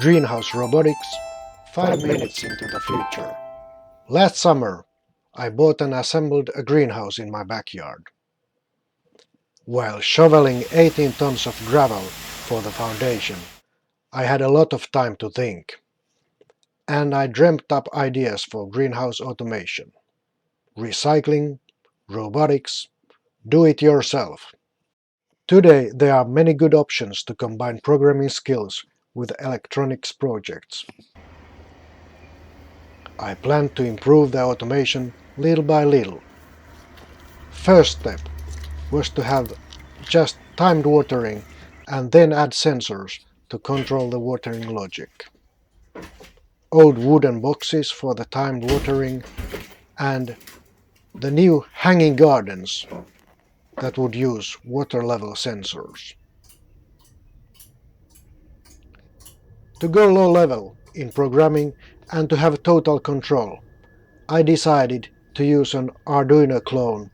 Greenhouse Robotics, 5 minutes into the future. Last summer, I bought and assembled a greenhouse in my backyard. While shoveling 18 tons of gravel for the foundation, I had a lot of time to think. And I dreamt up ideas for greenhouse automation, recycling, robotics, do it yourself. Today there are many good options to combine programming skills with electronics projects. I plan to improve the automation little by little. First step was to have just timed watering and then add sensors to control the watering logic. Old wooden boxes for the timed watering and the new hanging gardens that would use water level sensors. To go low level in programming and to have total control, I decided to use an Arduino clone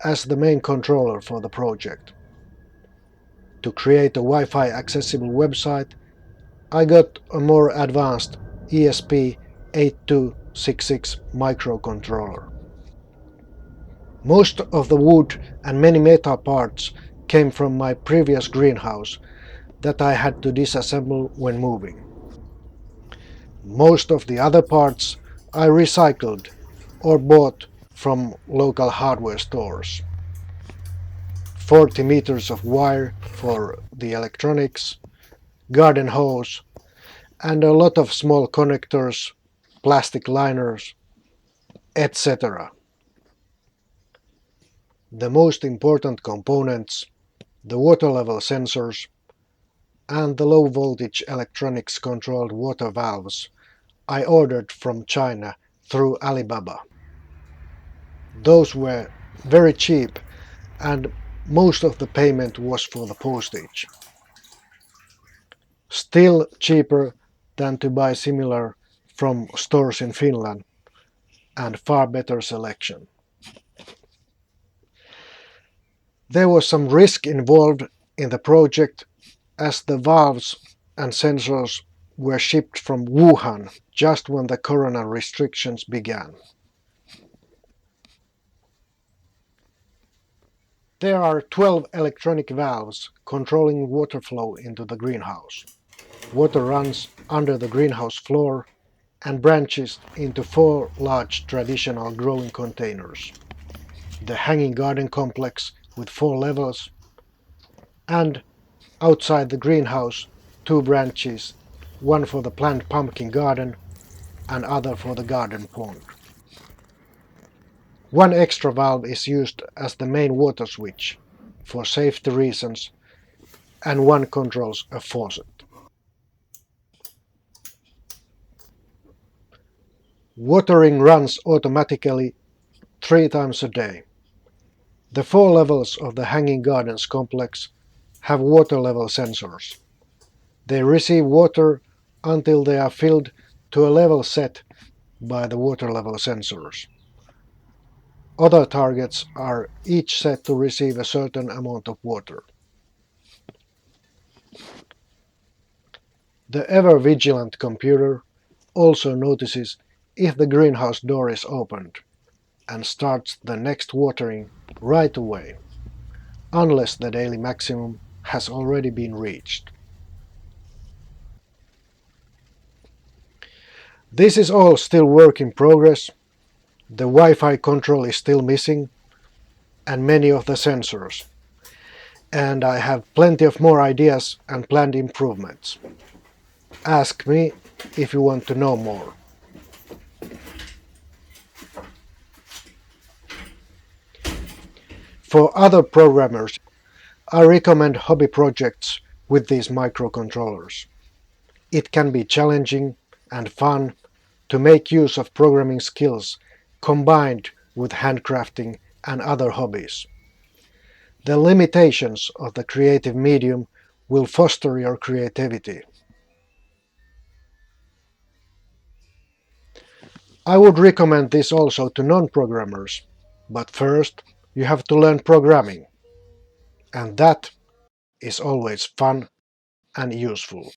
as the main controller for the project. To create a Wi-Fi accessible website, I got a more advanced ESP8266 microcontroller. Most of the wood and many metal parts came from my previous greenhouse that I had to disassemble when moving. Most of the other parts I recycled or bought from local hardware stores. 40 meters of wire for the electronics, garden hose, and a lot of small connectors, plastic liners, etc. The most important components, the water level sensors, and the low voltage electronics controlled water valves, I ordered from China through Alibaba. Those were very cheap and most of the payment was for the postage. Still cheaper than to buy similar from stores in Finland and far better selection. There was some risk involved in the project as the valves and sensors were shipped from Wuhan just when the corona restrictions began. There are 12 electronic valves controlling water flow into the greenhouse. Water runs under the greenhouse floor and branches into 4 large traditional growing containers. The hanging garden complex with 4 levels, and outside the greenhouse 2 branches, one for the planned pumpkin garden and other for the garden pond. One extra valve is used as the main water switch for safety reasons and one controls a faucet. Watering runs automatically 3 times a day. The 4 levels of the Hanging Gardens complex have water level sensors. They receive water until they are filled to a level set by the water level sensors. Other targets are each set to receive a certain amount of water. The ever-vigilant computer also notices if the greenhouse door is opened and starts the next watering right away, unless the daily maximum has already been reached. This is all still work in progress. The Wi-Fi control is still missing and many of the sensors. And I have plenty of more ideas and planned improvements. Ask me if you want to know more. For other programmers, I recommend hobby projects with these microcontrollers. It can be challenging and fun to make use of programming skills combined with handcrafting and other hobbies. The limitations of the creative medium will foster your creativity. I would recommend this also to non-programmers, but first you have to learn programming, and that is always fun and useful.